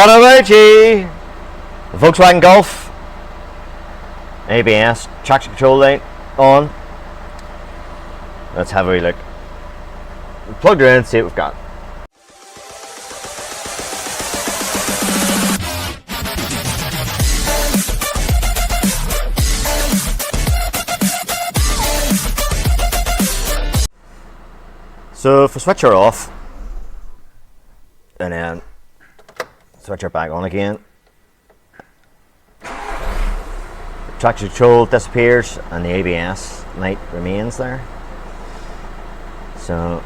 Automoji! The Volkswagen Golf. ABS, traction control light on. Let's have a wee look. Plug her in and see what we've got. So if we switch her off and then switch her back on again, traction control disappears and the ABS light remains there. So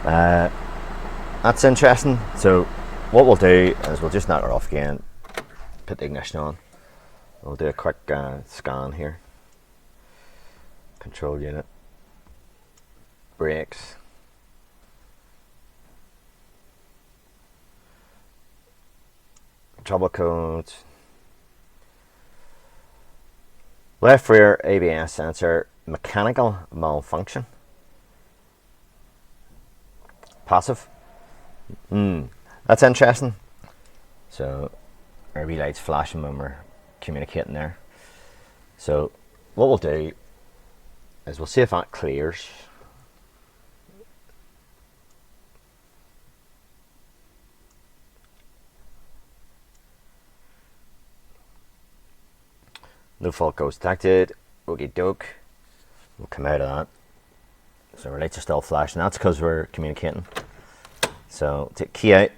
that's interesting. So what we'll do is we'll just knock her off again, put the ignition on. We'll do a quick scan here. Control unit, brakes, trouble codes, left rear ABS sensor mechanical malfunction, passive. That's interesting. So our wee lights flashing when we're communicating there. So what we'll do is we'll see if that clears. No fault codes detected. Okie doke. We'll come out of that. So our lights are still flashing. That's because we're communicating. So take key out.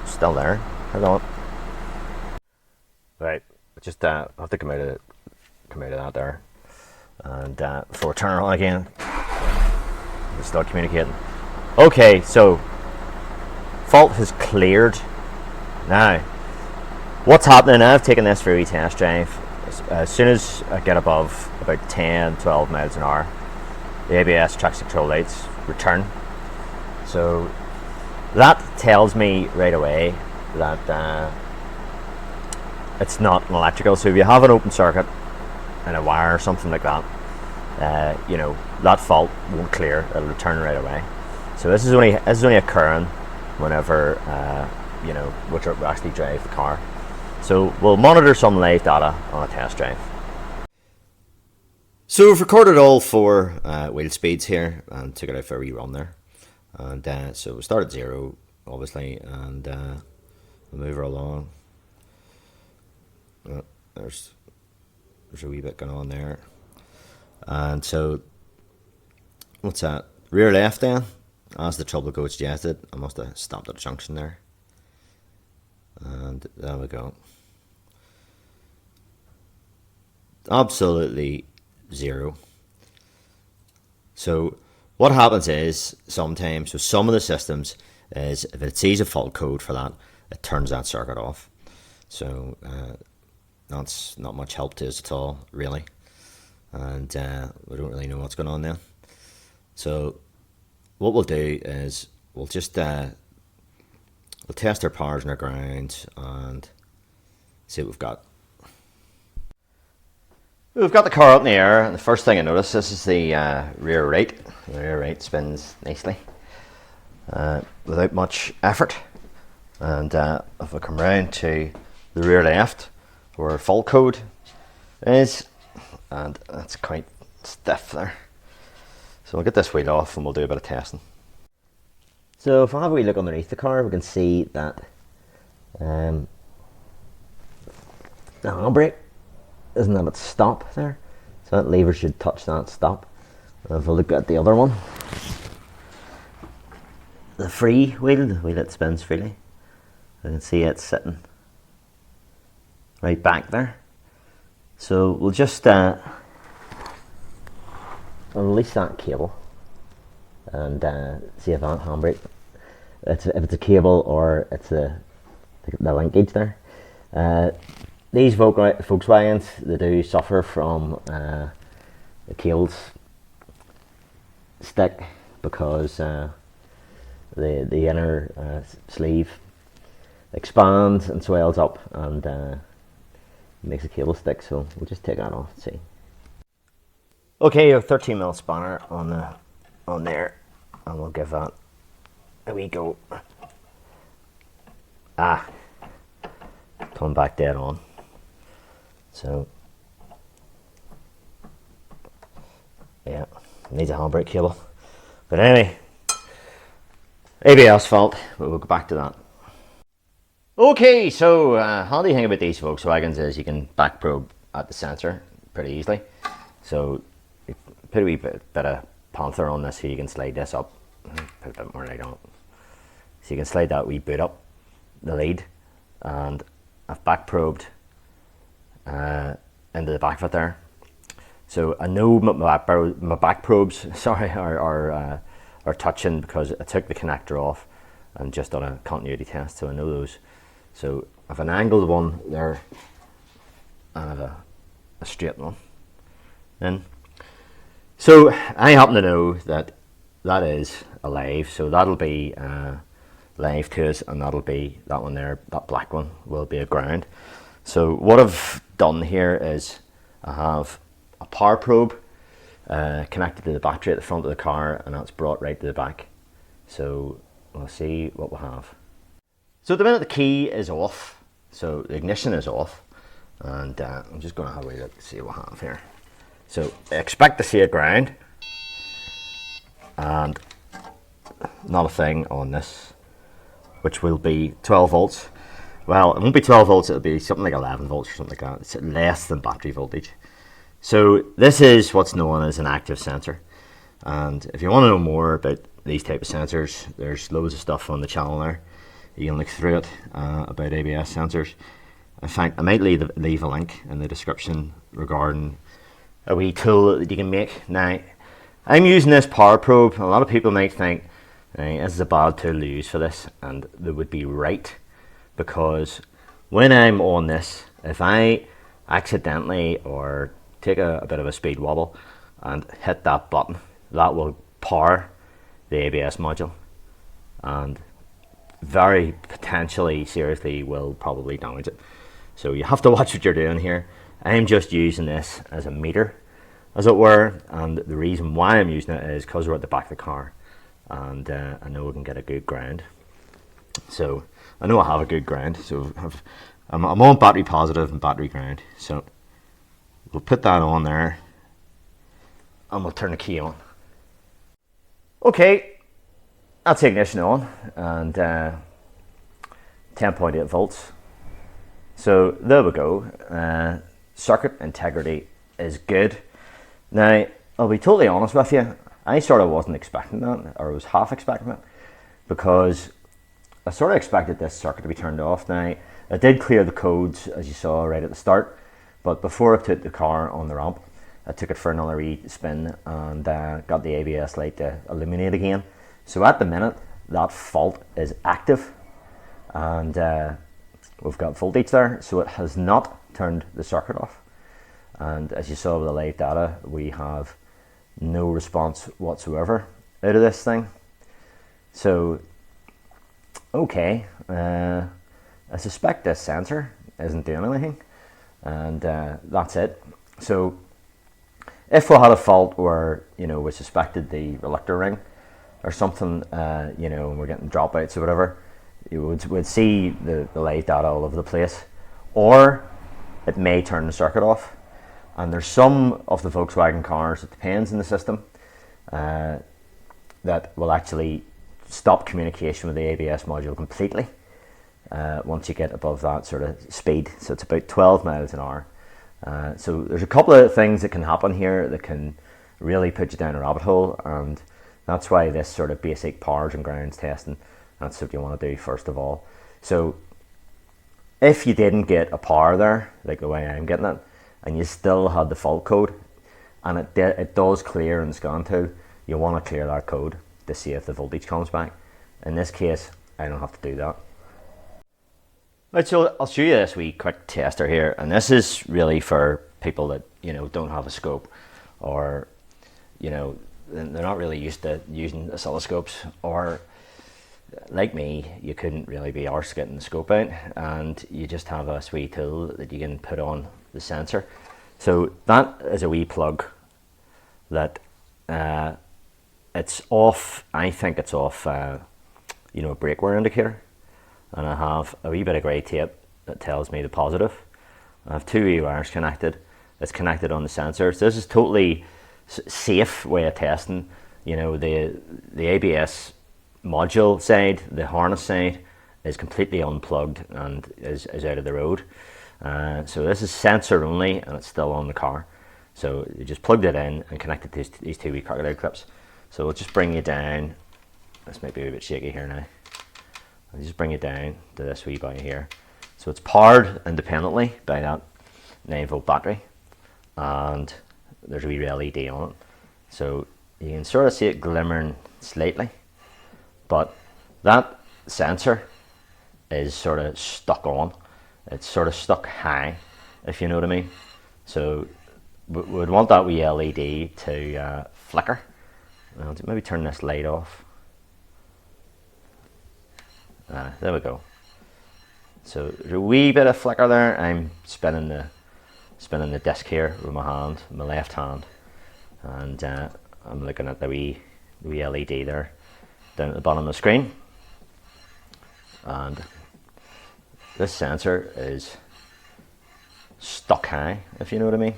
Still there. Hold on. Right. Just have to come out of that there. And before we turn her on again. We're still communicating. Okay, so fault has cleared. Now, what's happening now? I've taken this for a wee test drive. As soon as I get above about 10-12 miles an hour, the ABS traction control lights return. So that tells me right away that it's not an electrical. So if you have an open circuit and a wire or something like that, you know, that fault won't clear. It'll return right away. So this is only occurring whenever you know, we actually drive the car. So we'll monitor some live data on a test drive. So we've recorded all 4 wheel speeds here and took it out for a rerun there. And so we start at 0, obviously, and we'll move her along. There's a wee bit going on there. And so, what's that? Rear left then, as the trouble code suggested. I must have stopped at a junction there. And there we go. Absolutely 0. So, what happens is, sometimes with some of the systems, is if it sees a fault code for that, it turns that circuit off. So, that's not much help to us at all, really. And we don't really know what's going on there. So what we'll do is we'll just we'll test our powers and our grounds and see what we've got. We've got the car up in the air, and the first thing I notice, this is the rear right. The rear right spins nicely without much effort. And if I come round to the rear left, where fault code is, and that's quite stiff there. So we'll get this wheel off and we'll do a bit of testing. So if I have a wee look underneath the car, we can see that the handbrake isn't at its stop there. So that lever should touch that stop. If I look at the other one, the free wheel, the wheel that spins freely, I can see it's sitting right back there. So we'll just release that cable and see if that handbrake, if it's a cable or it's the linkage there. These Volkswagens, they do suffer from the cables stick because the inner sleeve expands and swells up and makes a cable stick. So we'll just take that off and see. Okay, you have 13mm spanner on there, and we'll give that a wee go. Ah, coming back dead on. So yeah, needs a handbrake cable. But anyway, ABS fault, but we'll go back to that. Okay, so handy thing about these Volkswagens is you can back probe at the sensor pretty easily. So you put a wee bit of Panther on this so you can slide this up. Put a bit more light on it. So you can slide that wee boot up the lead, and I've back probed into the back of it there. So I know my back probes, sorry, are touching because I took the connector off and just done a continuity test, so I know those. So I have an angled one there, and I have a straight one. Then, so I happen to know that that is a live, so that'll be live to us, and that'll be that one there, that black one will be a ground. So what I've done here is I have a power probe connected to the battery at the front of the car, and that's brought right to the back. So we'll see what we have. So at the minute the key is off, so the ignition is off, and I'm just going to have a wee look to see what we have here. So I expect to see a ground, and not a thing on this, which will be 12 volts. Well, it won't be 12 volts, it'll be something like 11 volts or something like that. It's less than battery voltage. So this is what's known as an active sensor. And if you want to know more about these type of sensors, there's loads of stuff on the channel there. You can look through it about ABS sensors. In fact, I might leave a link in the description regarding a wee tool that you can make. Now, I'm using this power probe. A lot of people might think this is a bad tool to use for this, and they would be right, because when I'm on this, if I accidentally or take a bit of a speed wobble and hit that button, that will power the ABS module, and very potentially seriously will probably damage it. So you have to watch what you're doing here. I'm just using this as a meter, as it were, and the reason why I'm using it is because we're at the back of the car, and I know we can get a good ground. So I know I have a good ground, so I'm on battery positive and battery ground. So we'll put that on there, and we'll turn the key on. Okay, that's the ignition on, and 10.8 volts. So there we go. Circuit integrity is good. Now, I'll be totally honest with you, I sort of wasn't expecting that, or was half expecting it, because I sort of expected this circuit to be turned off. Now, I did clear the codes, as you saw right at the start, but before I took the car on the ramp, I took it for another wee spin and got the ABS light to illuminate again. So at the minute, that fault is active, and we've got voltage there, so it has not turned the circuit off. And as you saw with the live data, we have no response whatsoever out of this thing. So, okay, I suspect this sensor isn't doing anything, and that's it. So, if we had a fault where, you know, we suspected the reluctor ring or something, you know, and we're getting dropouts or whatever, you would see the live data all over the place, or it may turn the circuit off. And there's some of the Volkswagen cars, it depends on the system, that will actually stop communication with the ABS module completely once you get above that sort of speed. So it's about 12 miles an hour. So there's a couple of things that can happen here that can really put you down a rabbit hole, and that's why this sort of basic powers and grounds testing, that's what you want to do first of all. So if you didn't get a power there, like the way I'm getting it, and you still had the fault code, and it does clear in the scan tool, you want to clear that code to see if the voltage comes back. In this case, I don't have to do that. Right, so I'll show you this wee quick tester here, and this is really for people that, you know, don't have a scope, or, you know, they're not really used to using oscilloscopes, or like me, you couldn't really be arsed getting the scope out, and you just have a wee tool that you can put on the sensor. So that is a wee plug that it's off. I think it's off, you know, a brake wear indicator, and I have a wee bit of grey tape that tells me the positive. I have 2 wires connected. It's connected on the sensor. So this is totally safe way of testing. You know, the ABS module side, the harness side, is completely unplugged and is out of the road. So this is sensor only, and it's still on the car. So you just plugged it in and connected to these 2 wee crocodile clips. So we'll just bring you down. This might be a bit shaky here now. I'll just bring it down to this wee boy here. So it's powered independently by that 9-volt battery, and there's a wee LED on it. So you can sort of see it glimmering slightly, but that sensor is sort of stuck on. It's sort of stuck high, if you know what I mean. So we would want that wee LED to flicker. I'll maybe turn this light off. There we go. So there's a wee bit of flicker there. I'm spinning the disc here with my hand, my left hand, and I'm looking at the wee LED there down at the bottom of the screen. And this sensor is stuck high, if you know what I mean.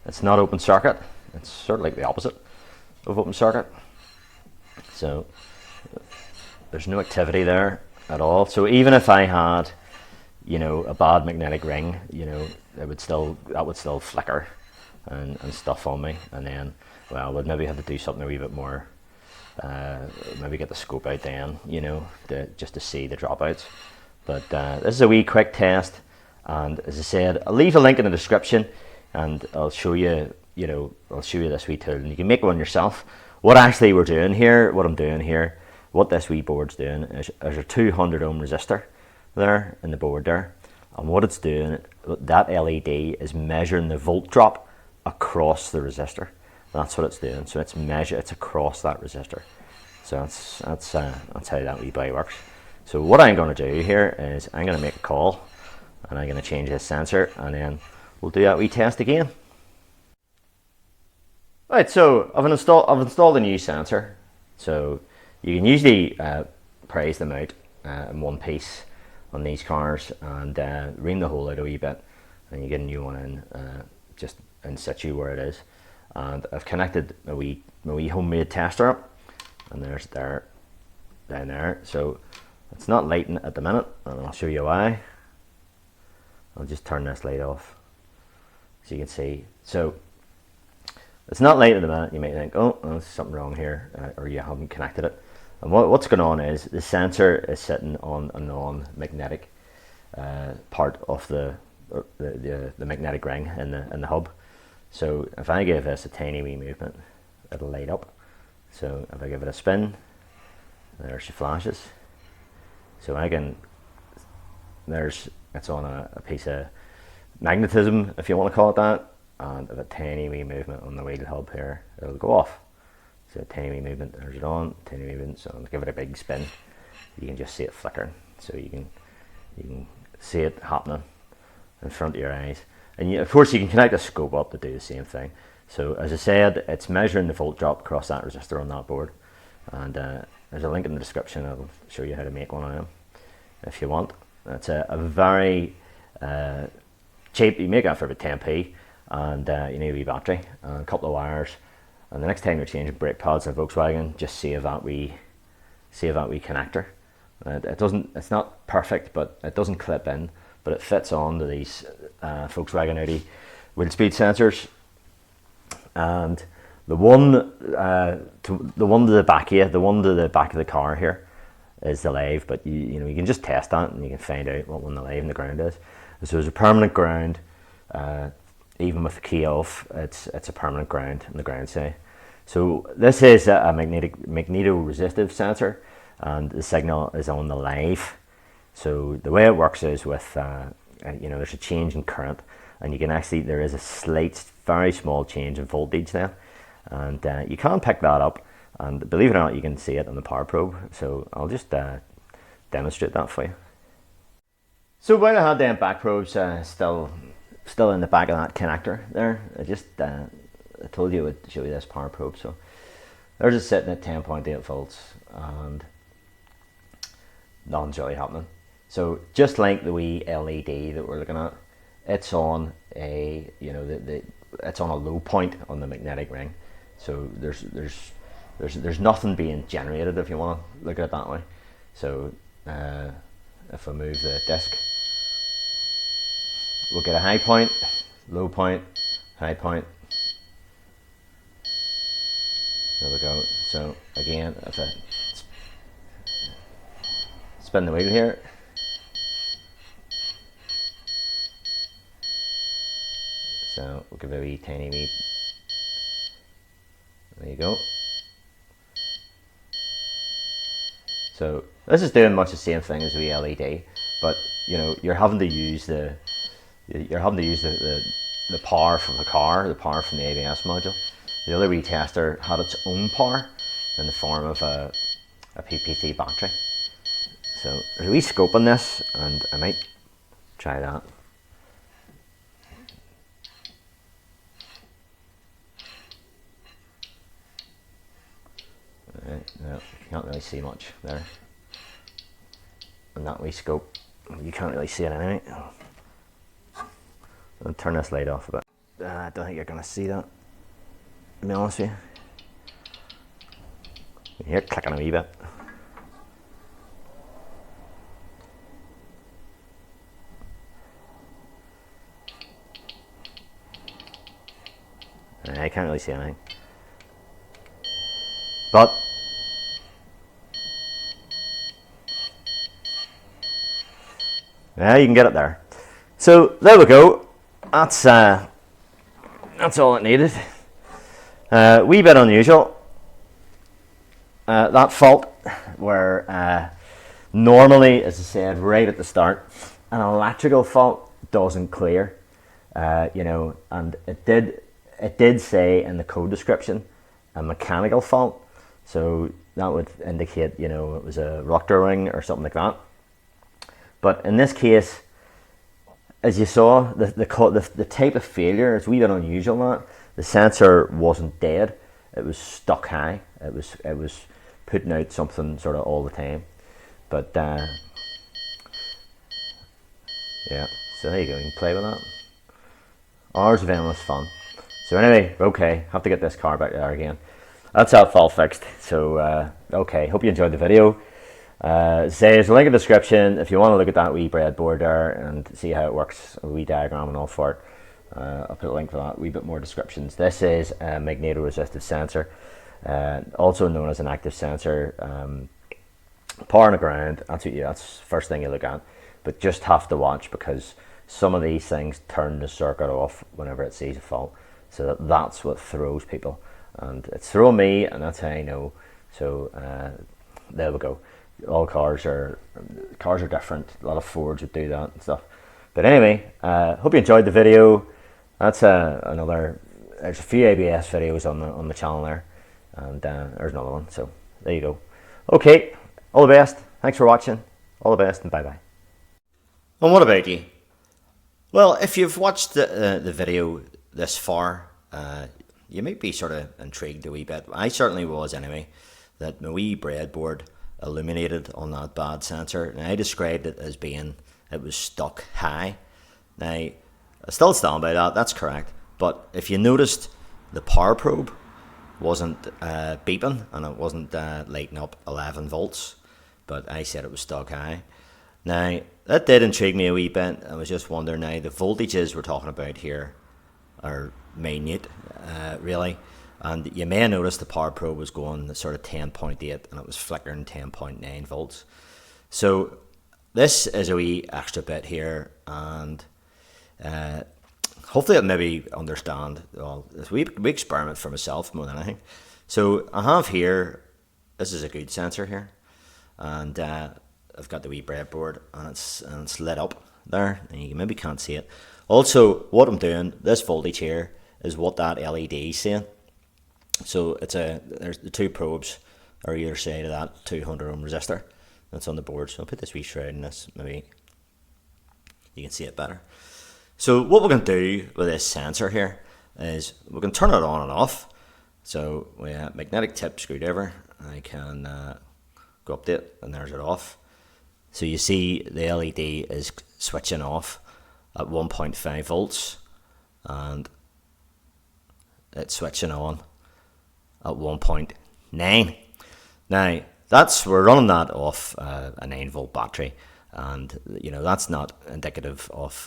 It's not open circuit. It's sort of like the opposite of open circuit. So there's no activity there at all. So even if I had, you know, a bad magnetic ring, you know, that would still flicker and stuff on me. And then, well, we'd maybe have to do something a wee bit more, maybe get the scope out then, you know, just to see the dropouts. But this is a wee quick test, and as I said, I'll leave a link in the description, and I'll show you, you know, I'll show you this wee tool, and you can make one yourself. What actually we're doing here, what this wee board's doing is there's a 200 ohm resistor there in the board there, and what it's doing, that LED is measuring the volt drop across the resistor. That's what it's doing. So it's across that resistor. So that's how that wee boy works. So what I'm going to do here is I'm going to make a call, and I'm going to change this sensor, and then we'll do that wee test again. Right, so I've installed a new sensor. So you can usually price them out in one piece on these cars, and ream the hole out a wee bit, and you get a new one in just in situ where it is. And I've connected my wee homemade tester up, and there's down there. So it's not lighting at the minute, and I'll show you why. I'll just turn this light off so you can see. So it's not light at the minute. You might think, oh, there's something wrong here, or you haven't connected it. And what's going on is the sensor is sitting on a non-magnetic part of the magnetic ring in the hub. So if I give this a tiny wee movement, it'll light up. So if I give it a spin, there she flashes. So it's on a piece of magnetism, if you want to call it that, and if a tiny wee movement on the wheel hub here, it'll go off. So a tiny wee movement, there's it on, tiny wee movement, so I'll give it a big spin. You can just see it flickering, so you can see it happening in front of your eyes. And of course you can connect a scope up to do the same thing. So as I said, it's measuring the volt drop across that resistor on that board. And there's a link in the description. I'll show you how to make one of them if you want. It's a very cheap. You make that for about 10p, and you need a wee battery and a couple of wires. And the next time you're changing brake pads in a Volkswagen, just save that wee connector. It's not perfect, but it doesn't clip in, but it fits onto these Volkswagen AUDI wheel speed sensors. And the one to the back of the car here is the live, but you know you can just test that and you can find out what one the live and the ground is. So there's a permanent ground, even with the key off, it's a permanent ground on the ground side. So this is a magnetoresistive sensor, and the signal is on the live. So the way it works is with you know, there's a change in current, and you can actually, there is a slight, very small change in voltage there, and you can pick that up, and believe it or not, you can see it on the power probe. So I'll just demonstrate that for you. So while I had them back probes still in the back of that connector there, I just I told you it would show you this power probe. So there's it sitting at 10.8 volts, and nothing's really happening. So just like the wee LED that we're looking at, it's on a, you know, it's on a low point on the magnetic ring. So there's nothing being generated, if you want to look at it that way. So if I move the disc, we'll get a high point, low point, high point. There we go. So again, if I spin the wheel here, so we'll give it a wee tiny wee, there you go. So this is doing much the same thing as the LED, but you know, you're having to use the power from the car, the power from the ABS module. The other wee tester had its own power in the form of a PPC battery. So there's a wee scope on this, and I might try that. No, you can't really see much there. And that wee scope, you can't really see it anyway. I'll turn this light off a bit. I don't think you're going to see that, to be honest with you. You hear it clicking a wee bit. I can't really see anything. But yeah, you can get it there. So there we go. That's all it needed. Wee bit unusual. That fault where normally, as I said right at the start, an electrical fault doesn't clear. You know, and it did say in the code description a mechanical fault. So that would indicate, you know, it was a rotor ring or something like that. But in this case, as you saw, the type of failure is a wee bit unusual. That the sensor wasn't dead; it was stuck high. It was putting out something sort of all the time. But yeah, so there you go. You can play with that. Hours of endless fun. So anyway, okay, have to get this car back there again. That's that fault fixed. So okay, hope you enjoyed the video. There's a link in the description if you want to look at that wee breadboard there and see how it works, a wee diagram and all for it. I'll put a link for that, a wee bit more descriptions. This is a magneto-resistive sensor, also known as an active sensor. Power on the ground, that's the first thing you look at, but just have to watch because some of these things turn the circuit off whenever it sees a fault. So that's what throws people, and it's thrown me, and that's how I know. So there we go. All cars are different. A lot of Fords would do that and stuff. But anyway, hope you enjoyed the video. That's there's a few ABS videos on the channel there, and there's another one. So there you go. Okay, all the best. Thanks for watching. All the best, and bye bye. And what about you? Well, if you've watched the video this far, you might be sort of intrigued a wee bit. I certainly was anyway. That my wee breadboard illuminated on that bad sensor, and I described it as being it was stuck high. Now I still stand by that, that's correct, but if you noticed, the power probe wasn't beeping and it wasn't lighting up 11 volts, but I said it was stuck high. Now that did intrigue me a wee bit. I was just wondering, now the voltages we're talking about here are minute, really. And you may have noticed the power probe was going sort of 10.8 and it was flickering 10.9 volts. So this is a wee extra bit here, and hopefully it'll maybe understand. Well, it's a wee experiment for myself more than anything. So I have here, this is a good sensor here, and I've got the wee breadboard, and it's lit up there, and you maybe can't see it. Also, what I'm doing, this voltage here is what that LED is saying. So there's the two probes are either side of that 200 ohm resistor that's on the board. So I'll put this wee shroud in this, maybe you can see it better. So what we're going to do with this sensor here is we can turn it on and off. So with a magnetic tip screwdriver, I can go up to it, and there's it off. So you see the LED is switching off at 1.5 volts, and it's switching on at 1.9. Now we're running that off a 9-volt battery, and that's not indicative of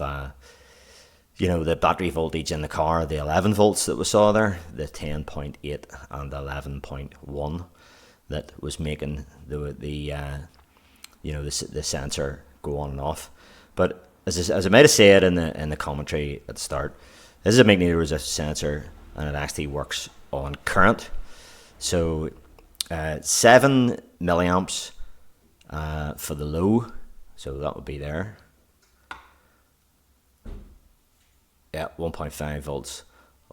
the battery voltage in the car, the 11 volts that we saw there, the 10.8 and 11.1 that was making the sensor go on and off. But as I might have said in the commentary at the start, this is a magneto resistive sensor, and it actually works on current. So 7 milliamps for the low, so that would be there. Yeah, 1.5 volts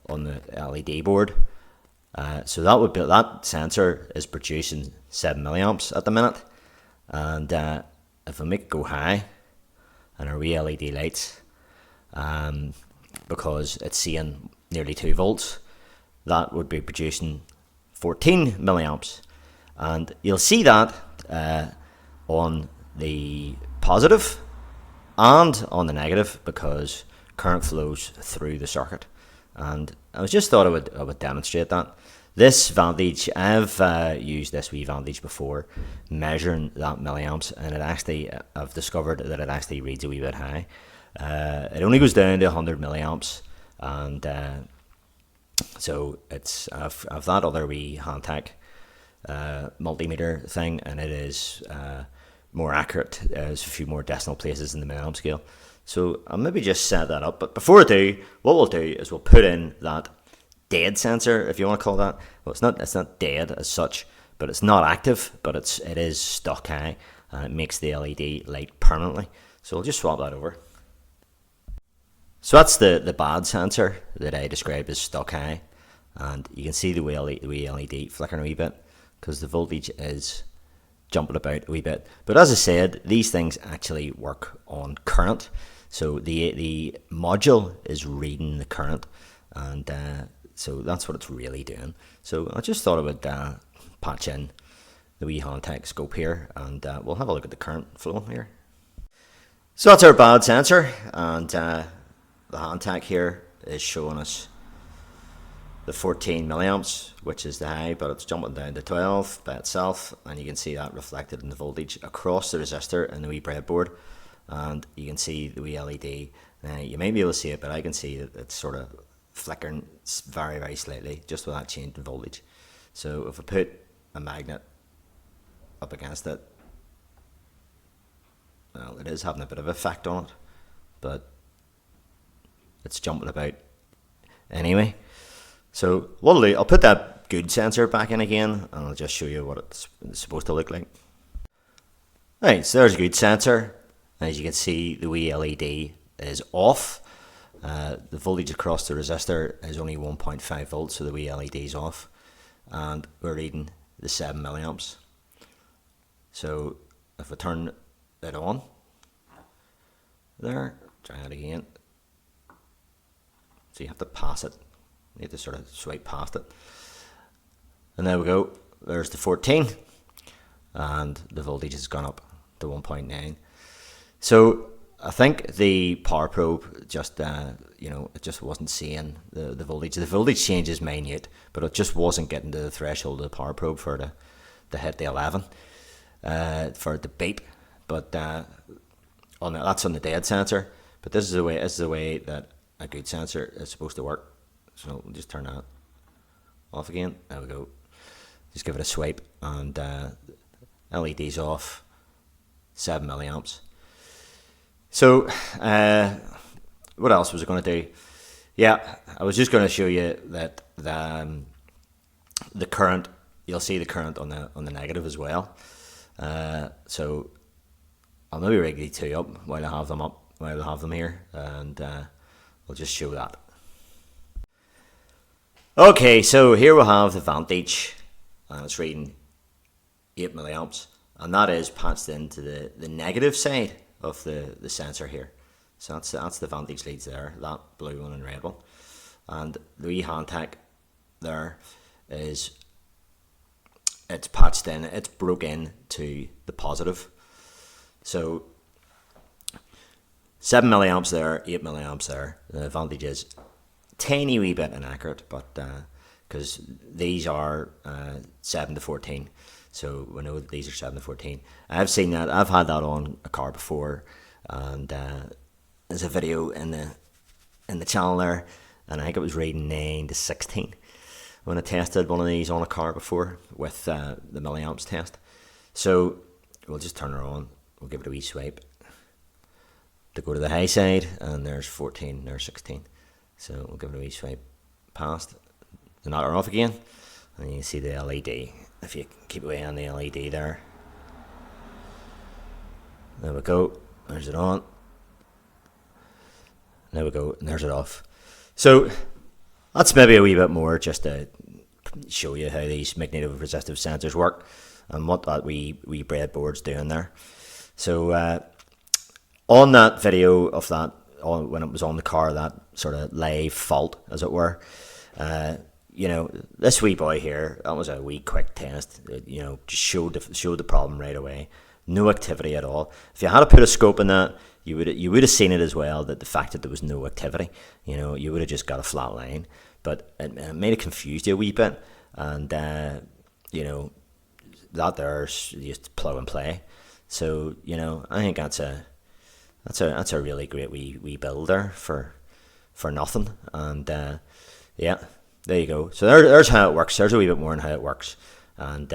on the LED board. So that sensor is producing 7 milliamps at the minute. And if I make it go high, and our wee LED lights, because it's seeing nearly 2 volts, that would be producing 14 milliamps. And you'll see that on the positive and on the negative, because current flows through the circuit. And I just thought I would demonstrate that. This Vantage, I've used this wee Vantage before, measuring that milliamps, and I've discovered that it actually reads a wee bit high. It only goes down to 100 milliamps, and so I've that other wee Hantac multimeter thing, and it is more accurate. There's a few more decimal places in the milliamp scale. So I'll maybe just set that up. But before I do, what we'll do is we'll put in that dead sensor, if you want to call that. Well, it's not dead as such, but it's not active, but it is stuck high, and it makes the LED light permanently. So we'll just swap that over. So that's the bad sensor that I described as stuck high, and you can see the wee LED flickering a wee bit because the voltage is jumping about a wee bit. But as I said, these things actually work on current. So the module is reading the current, and so that's what it's really doing. So I just thought I would patch in the wee Hantac scope here, and we'll have a look at the current flow here. So that's our bad sensor, and the Hantac here is showing us the 14 milliamps, which is the high, but it's jumping down to 12 by itself, and you can see that reflected in the voltage across the resistor and the wee breadboard, and you can see the wee LED. Now you may be able to see it, but I can see that it's sort of flickering very, very slightly just with that change in voltage. So if I put a magnet up against it, well, it is having a bit of effect on it, but it's jumping about anyway. So what I'll do, I'll put that good sensor back in again, and I'll just show you what it's supposed to look like. Right, so there's a good sensor. As you can see, the wee LED is off. The voltage across the resistor is only 1.5 volts, so the wee LED is off, and we're reading the 7 milliamps. So if I turn it on, there, try it again. So you have to pass it. You have to sort of swipe past it. And there we go. There's the 14. And the voltage has gone up to 1.9. So I think the power probe just, it just wasn't seeing the voltage. The voltage change is minute, but it just wasn't getting to the threshold of the power probe for it to hit the 11, for it to beep. But that's on the dead sensor. But this is the way that a good sensor is supposed to work. So we'll just turn that off again. There we go. Just give it a swipe, and LED's off. 7 milliamps. So what else was I going to do? Yeah, I was just going to show you that the current. You'll see the current on the negative as well. So I'll maybe rig these two up while I have them here, and I'll just show that. Okay, so here we have the Vantage, and it's reading 8 milliamps, and that is patched into the negative side of the sensor here. So that's the Vantage leads there, that blue one and red one. and the wee hand tech there is, it's patched in, it's broke in to the positive. So 7 milliamps there, 8 milliamps there. The advantage is tiny wee bit inaccurate, but because these are 7 to 14, so we know that these are 7 to 14. I've seen that. I've had that on a car before, and there's a video in the channel there, and I think it was reading 9 to 16 when I tested one of these on a car before with the milliamps test. So we'll just turn her on. We'll give it a wee swipe to go to the high side, and there's 14, there's 16. So we'll give it a wee swipe past, and knock her off again, and you can see the LED. If you keep away on the LED there, there we go, there's it on, there we go, and there's it off. So that's maybe a wee bit more just to show you how these magnetoresistive sensors work and what that wee breadboard's doing there. So on that video of that, when it was on the car, that sort of live fault, as it were, you know, this wee boy here, that was a wee quick test. You know, just showed the problem right away. No activity at all. If you had to put a scope in that, you would have seen it as well, that the fact that there was no activity, you know, you would have just got a flat line. But it may have confused you a wee bit, and you know, that there's just plug and play. So, you know, I think that's a really great wee builder for nothing. And yeah, there you go. So there's how it works. There's a wee bit more on how it works, and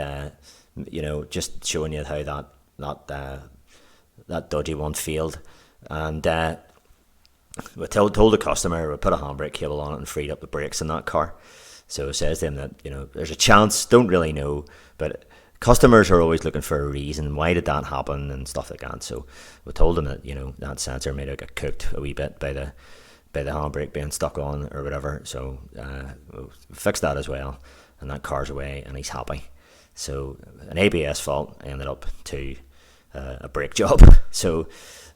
you know, just showing you how that dodgy one failed. And we told the customer we put a handbrake cable on it and freed up the brakes in that car. So it says to them that, you know, there's a chance, don't really know, but customers are always looking for a reason. Why did that happen and stuff like that? So we told them that, you know, that sensor may have got cooked a wee bit by the handbrake being stuck on or whatever. So we fixed that as well, and that car's away and he's happy. So an ABS fault ended up to a brake job. So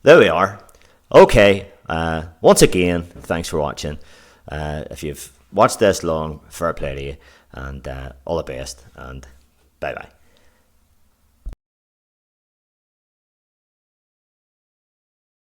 there we are. Okay, once again, thanks for watching. If you've watched this long, fair play to you, and all the best, and bye bye.